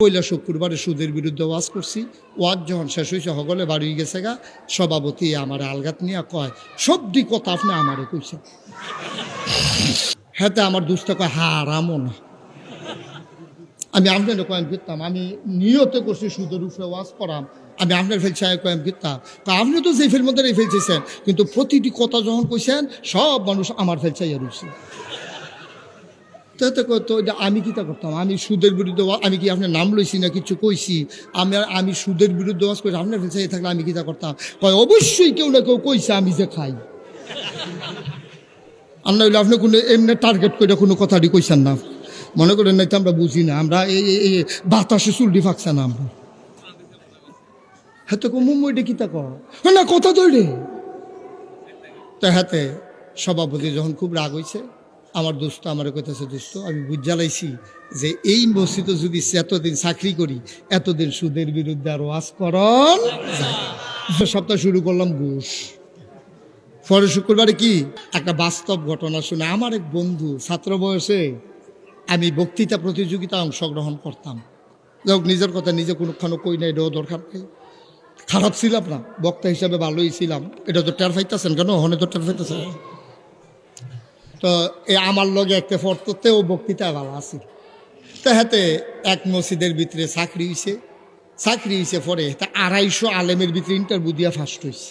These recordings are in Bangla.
পয়লা শুক্রবারে সুদের বিরুদ্ধে ওয়াজ করছি। ওয়াজ যখন শেষ হয়েছে হগলে বাড়ি গেছে গা, সভাপতি আমার আলগাত নিয়ে কয় সবদি কথা আপনি আমারে কইছেন। হ্যাঁ, আমার দুষ্টা কয় হারামও না। আমি আপনার কয়েন করতাম, আমি নিয়তে করছি সুদের উপরে ওয়াজ করাম, আমি আপনার ফেলছি কয়েন করতাম। তা আপনি তো যে ফেল মধ্যে ফেলছেন, কিন্তু প্রতিটি কথা যখন কইছেন সব মানুষ আমার ফেলছাইয়া রয়েছে। তো আমি কিতা করতাম, আমি সুদের বিরুদ্ধে আমি কি আপনার নাম লইছি না কিছু কইছি? আমি সুদের বিরুদ্ধে ওয়াজ করি, আপনার ফেলছাই থাকলে আমি কিতা করতাম? কয় অবশ্যই কেউ না কেউ কইছে আমি যে খাই। আর না হইলে আপনি কোনো এমনি টার্গেট করে কোনো কথাটি কইছেন না, মনে করেন নাই তো আমরা বুঝি না, আমরা এই বাতাসে চুলটি ফাঁকছে না আমরা। হ্যাঁ তো মুম্বইটা কিতা কর না কথা ধরে। তো হাতে সভাপতি যখন খুব রাগ হয়েছে, আমার দোস্ত আমার কইতেছে, দোস্ত আমি বুঝ জ্বালাইছি যে এই মসজিদে যদি এতদিন চাকরি করি, এতদিন সুদের বিরুদ্ধে আর ওয়াজ করন। সপ্তাহ শুরু করলাম ঘুষ। পরে শুক্রবারে কি একটা বাস্তব ঘটনা শুনে, আমার এক বন্ধু ছাত্র বয়সে আমি বক্তৃতা প্রতিযোগিতায় অংশগ্রহণ করতাম। যাক, নিজের কথা নিজে কোনোখানে কই নাই, এটাও দরকার নেই। খারাপ ছিলাম না, বক্তা হিসাবে ভালোই ছিলাম, এটা তো টের পাইতেছেন কেন? ওখানে তো টের পাইতেছেন। তো এই আমার লগে একটা ফটোতেও বক্তৃতায় ভালো আছে। তো হাতে এক মসজিদের ভিতরে চাকরি হয়েছে পরে তা 250 আলেমের ভিতরে ইন্টারভিউ দিয়া ফার্স্ট হয়েছে।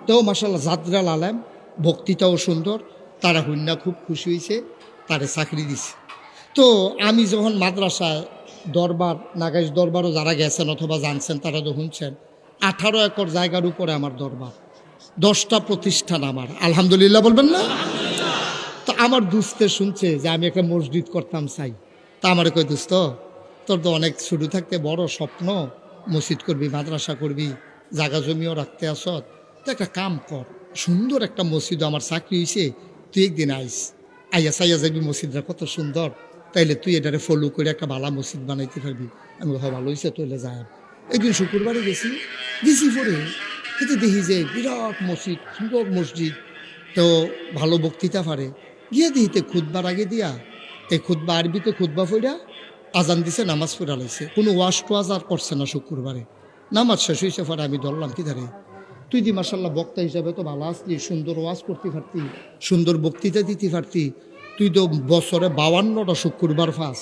তো মাশাআল্লাহ জাদরাল আলেম, বক্তৃতাও সুন্দর, তারা হইনা খুব খুশি হয়েছে, তারে চাকরি দিছে। তো আমি যখন মাদ্রাসায় দরবার, নাগাইশ দরবারও যারা গেছেন অথবা জানছেন তারা তো শুনছেন, 18 একর জায়গার উপরে আমার দরবার, 10টা প্রতিষ্ঠান আমার, আলহামদুলিল্লাহ বলবেন না? তো আমার দুস্থে শুনছে যে আমি একটা মসজিদ করতাম চাই। তা আমার কই, দোস্ত তোর তো অনেক শুরু থাকতে বড় স্বপ্ন, মসজিদ করবি, মাদ্রাসা করবি, জাগা জমিও রাখতে আসত, তো একটা কাম কর, সুন্দর একটা মসজিদ আমার চাকরি হয়েছে, তুই একদিন আইয়া চাইয়া যাবি, মসজিদটা কত সুন্দর, তাইলে তুই এটারে ফলো করে একটা ভালো মসজিদ বানাইতে পারবি। আমি ভালো হয়েছে, তৈলে যায়। একদিন শুক্রবারে গেছি পরে কিন্তু দেখি যে বিরাট মসজিদ, সুন্দর মসজিদ, তো ভালো বক্তৃতা পারে। গিয়ে দিতে খুতবার আগে দিয়া এই খুতবা আরবিতে খুতবা ফইরা আজান দিছে, নামাজ পড়া লাইছে, কোনো ওয়াশ টোয়াজ আর করছে না শুক্রবারে। নামাজ শেষ হয়েছে পরে আমি ধরলাম কি ধারে, তুই দি মার্শাল্লাহ বক্তা হিসাবে তো ভালো আসলি, সুন্দর ওয়াজ করতে পারতি, সুন্দর বক্তৃতা দিতে পারতি, তুই তো বছরে 52টা শুক্রবার ফাঁস,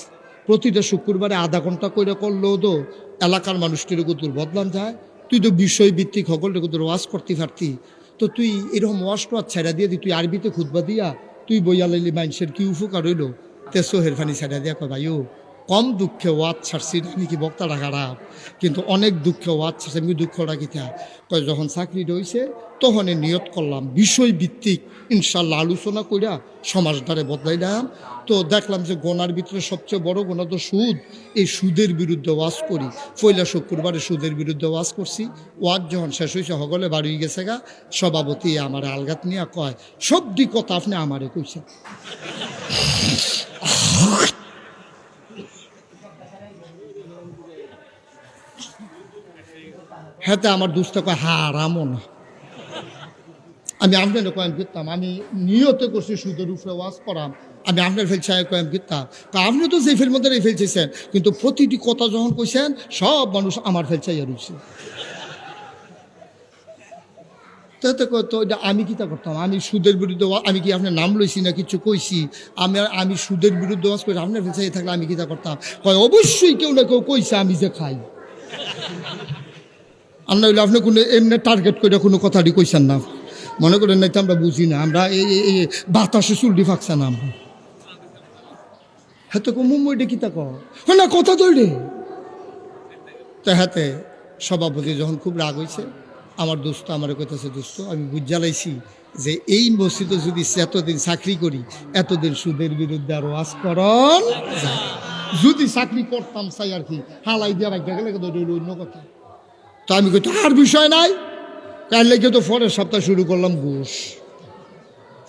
প্রতিটা শুক্রবারে আধা ঘন্টা করে করলেও তো এলাকার মানুষটির কুতুর বদলাম যায়, তুই তো বিষয়ভিত্তিক সকল কুতুর ওয়াজ করতে পারতি, তো তুই এরকম ওয়াশ টোয়াজ ছেড়া দিয়ে তুই আরবিতে খুতবা দিয়া তুই বইয়া লাইলি, মানুষের কি উপকার হইল? তে সোহের ফানি ছেড়া দিয়া কয়, ভাইও কম দুঃখে ওয়াজ ছাড়ছি, আমি কি বক্তাটা খারাপ, কিন্তু অনেক দুঃখে ওয়াজ ছাড়ছি। আমি দুঃখটা কিতা কয়, যখন চাকরি রয়েছে তখন নিয়ত করলাম বিষয়ভিত্তিক ইনশাল্লাহ আলোচনা কইরা সমাজটারে বদলাইলাম। তো দেখলাম যে গোনার ভিতরে সবচেয়ে বড় গোনা তো সুদ, এই সুদের বিরুদ্ধে ওয়াজ করি। পয়লা শুক্রবারে সুদের বিরুদ্ধে ওয়াজ করছি। ওয়াজ যখন শেষ হয়েছে হগলে বাড়ি গেছে গা, সভাপতি আমার আলগাত নিয়ে কয় সবদি কথা আপনি আমারে কইছেন। হ্যাঁ, আমার দুষ্টা কয় হারামও না। আমি আপনার কয়েন করতাম, আমি নিয়তে করছি সুদের উপরে ওয়াজ করাম, আমি আপনার ফেলছি কয়েন করতাম। তা আপনি তো যে ফেল মধ্যে ফেলছেন, কিন্তু প্রতিটি কথা যখন কইছেন সব মানুষ আমার ফেলছাইয়া রয়েছে। তো আমি কিতা করতাম, আমি সুদের বিরুদ্ধে, আমি কি আপনার নাম লইছি না কিছু কইছি? আমি সুদের বিরুদ্ধে ওয়াজ করি, আপনার ফেলছাই থাকলে আমি কিতা করতাম? কয় অবশ্যই কেউ না কেউ কইছে আমি যে খাই। আর না হইলে আপনি কোনো এমনি টার্গেট করে কোনো কথাটি কইছেন না, মনে করেন নাই তো আমরা বুঝি না, আমরা এই বাতাসে চুলটি ফাঁকছে না আমরা। হ্যাঁ তো মুম্বইটা কিতা কর না কথা ধরে। তো হাতে সভাপতি যখন খুব রাগ হয়েছে, আমার দোস্ত আমার কইতেছে, দোস্ত আমি বুঝ জ্বালাইছি যে এই মসজিদে যদি এতদিন চাকরি করি, এতদিন সুদের বিরুদ্ধে আর ওয়াজ করন। যদি চাকরি করতাম চাই আর কি, হালাই দিয়া রাখতে গেলে অন্য কথা। তো আমি কই, আর বিষয় নাই, কাল লেগে তো পরের সপ্তাহ শুরু করলাম ঘুষ।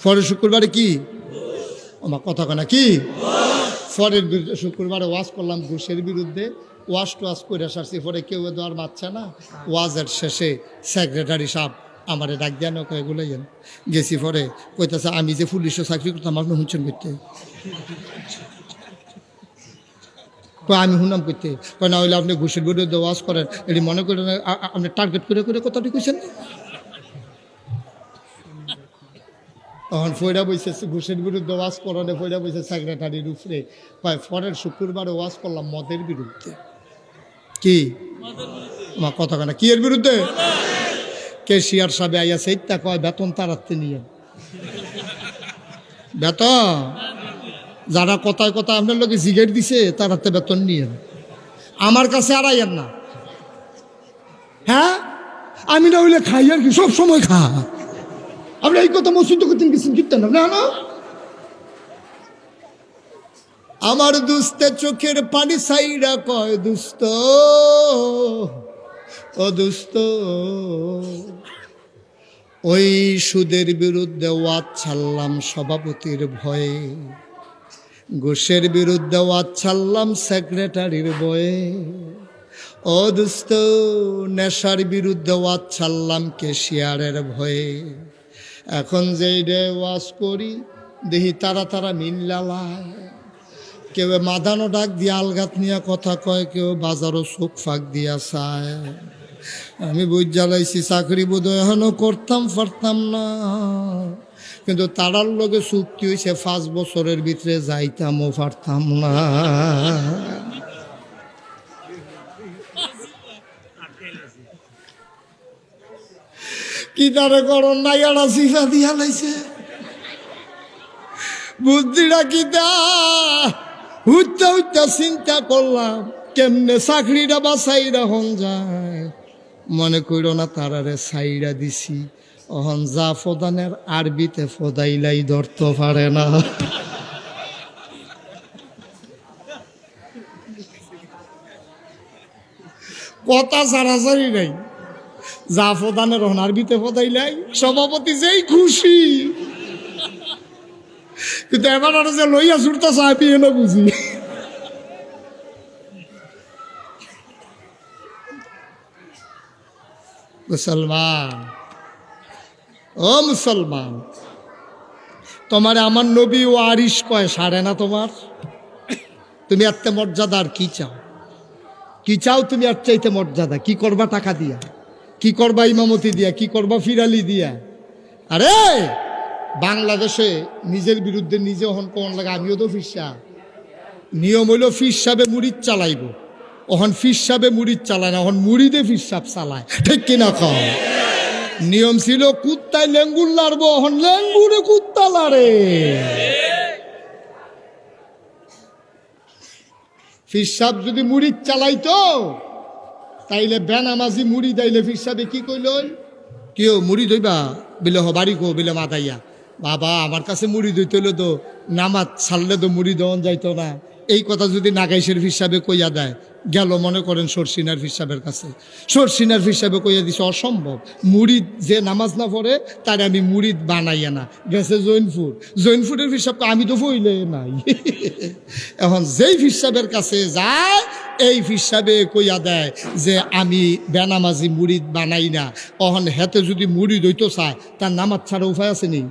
পরের শুক্রবারে কি আমার কথা কেনা কি, পরের শুক্রবারে ওয়াজ করলাম ঘুষের বিরুদ্ধে। ওয়াজ টোয়াজ করে সারছি, পরে কেউ দেওয়ার বাচ্চা না। ওয়াজের শেষে সেক্রেটারি সাহেব আমারে ডাক দেন, এগুলো গেছি, পরে কইতেছে আমি যে পুলিশে চাকরি করতাম আপনি শুনছেন করতে। কয় আমি শুনাম করতে, কয় না হইলে আপনি ঘুষের বিরুদ্ধে ওয়াজ করেন, এটি মনে করেন আপনি টার্গেট করে করে কথাটি কইছেন। তখন ফয়রা বইছে ঘুষের বিরুদ্ধে ওয়াজ করানে, ফয়রা বইছে সেক্রেটারির উপরে, কয় পরের শুক্রবারে ওয়াজ করলাম মদের বিরুদ্ধে। কি আমার কথা কেনা কি এর বিরুদ্ধে? কেশিয়ার সাহেব আইয়া সেইটা কয় বেতন তারাতে নিয়ে, বেতন যারা কথায় কথা আপনার লোকে জিগেট দিছে তারাতে বেতন নিয়ে, আমার কাছে আর আইয়েন না। হ্যাঁ আমি না হইলে খাই আর কি, সব সময় খা। আপনি এই কথা মসজিদ করতেন গেছেন কীর্তন না না। আমার দুস্তে চোখের পানি সাইরা কয় দুস্ত ও দুস্ত, ওই সুদের বিরুদ্ধে ওয়াজ ছাড়লাম সভাপতির ভয়ে, ঘুষের বিরুদ্ধে ওয়াজ ছাড়লাম সেক্রেটারির ভয়ে, ও দুস্ত নেশার বিরুদ্ধে ওয়াজ ছাড়লাম কেশিয়ারের ভয়ে। এখন যেই ডে ওয়াজ করি দেখি তারা তারা মিল্লালায়, কেউ মাদানো ডাক দিয়ে আলগাত নিয়ে কথা কয়, কেউ বাজারও চোখ ফাঁক দিয়া চায়। আমি বুঝ জ্বালাইছি চাকরি বোধহয় এখনও করতাম পারতাম না, কিন্তু তারার লগে চুক্তি হয়েছে 5 বছরের ভিতরে যাইতামও পারতাম না। কি তারে করণ নাই আড়া সিফা দিয়া লাইছে বুদ্ধিটা কি দা হুইতা হুইতা চিন্তা করলাম কেমনে চাকরিটা বাছাইরা হন যায়। মনে কইর না তারারে সাইরা দিছি, অহন যা ফদানের আরবিতে ফদাইলাই ধরতে পারে না। কথা সারাসারি নাই, যা ফদানের অহন আরবিতে ফদাইলাই সভাপতি যেই খুশি, কিন্তু এবার আর যে লইয়া ছুটতা চাপি এনে বুঝি। মুসলমান ও মুসলমান, তোমার আমার নবী ও আরিশ কয় সারে না তোমার? তুমি এত মর্যাদার কি চাও? কি চাও তুমি আর চাইতে মর্যাদা? কি করবা টাকা দিয়া? কি করবা ইমামতি দিয়া? কি করবা ফিরালি দিয়া? আরে বাংলাদেশে নিজের বিরুদ্ধে নিজে হন কোন লাগে, আমিও তো ফিরসা। নিয়ম হইল ফির সাহেবে মুড়িদ চালাইব, ওহন ফির সাহেবে মুড়িদ চালায় না, ওহন মুড়িদে ফির সাহেব চালায়, ঠিক কিনা কও? নিয়ম ছিল কুত্তায় লেঙ্গুর লাড়বো, ওহন লেঙ্গুরে কুত্তা লাড়ে। ফির সাহেব যদি মুড়িদ চালাইতো তাইলে বেনামাজি মুড়ি দাইলে ফির সাহেবে কি কইল, কেউ মুড়ি দইবা বিলে হবারি কো বিলে মাতাইয়া, বাবা আমার কাছে মুড়ি দইতে হইলে তো নামাজ ছাড়লে তো মুড়ি দেওয়ান যাইতো না। এই কথা যদি নাগাইশের হিসাবে কইয়া দেয়, গেল মনে করেন সরসিনার হিসাবের কাছে, সরসিনার হিসাবে কইয়া দিছে অসম্ভব, মুড়িদ যে নামাজ না পড়ে তার আমি মুড়িদ বানাইয়া না, গেছে জৈনপুর, জৈনপুরের হিসাব আমি তো বইলে নাই। এখন যেই হিসাবের কাছে যায় এই হিসাবে কইয়া দেয় যে আমি বেনামাজি মুড়িদ বানাই না, অহন হেতে যদি মুড়িদ হইতো চায় তার নামাজ ছাড়া উপায় আছে নি?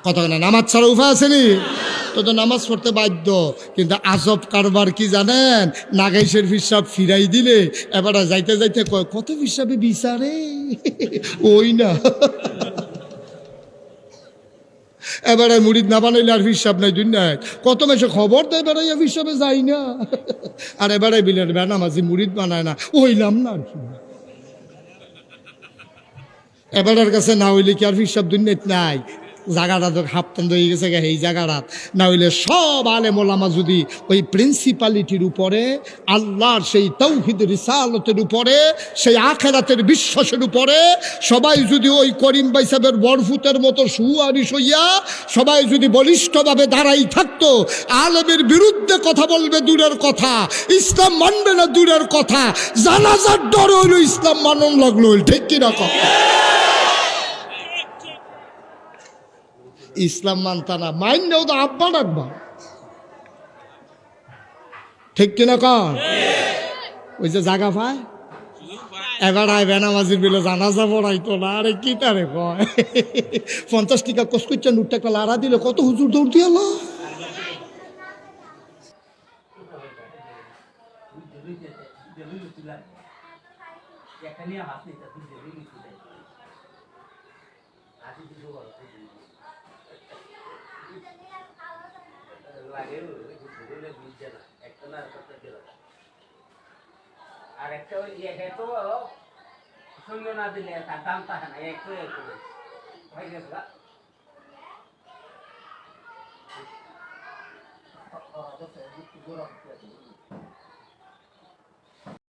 কথা না, নামাজ ছাড়া উপায় আছে নি? তো নামাজ পড়তে বাধ্য। কিন্তু আজব কারবার কি জানেন, নাগাইশের হিসাব ফিরাই দিলে এবার যাইতে যাইতে কয় কত হিসাবে বিচারে ওই না, এবারে মুড়িদ না বানাইলে আর হিসাব নাই দুনিয়ায়। কত মেশে খবর দেয় বেড়াইয়া হিসাবে যাই না, আর এবারে বিলেন বেনামাজি মুড়িদ বানায় না, ওইলাম না আর কি। এবারের কাছে না হইলে কি আর হিসাব দুনিয়াত নাই? জায়গাটা তো হাফতান হয়ে গেছে এই জায়গাটা, না হইলে সব আলেম ওলামা যদি ওই প্রিন্সিপালিটির উপরে, আল্লাহর সেই তাওহীদের রিসালতের উপরে, সেই আখিরাতের বিশ্বাসের উপরে সবাই যদি ওই করিম ভাই সাহেবের বরফুতের মতো সুয়ারিশ হইয়া সবাই যদি বলিষ্ঠভাবে দাঁড়াই থাকতো, আলেমের বিরুদ্ধে কথা বলবে দূরের কথা, ইসলাম মানবে না দূরের কথা, জানাজার ডর হইল ইসলাম মানন লাগলো, ঠিক কিনা কথা? ইসলাম মানতা না, মাইন্ডেও তো আব্বা ডাকবা, ঠিক কিনা কন? ওই যে জাগা পায় এবার আয় বেনামাজির বিলে জানাজা পড়াইতো না, আরে কি তারে কয় 50 টাকা কস করছে নোটটা একটা লাড়া দিলে কত হুজুর দৌড় দিয়ে দুই তুলা একটা নিয়ে মাছ নিতে দুই দুই তুলে আশি দুশো বড় লাগে ঘুরে বুঝছে না একটা না একটা দিল আর একটা ওই তো শূন্য না দিলে তার দাম থাকে না একটু একটু হয়ে গেছে গরম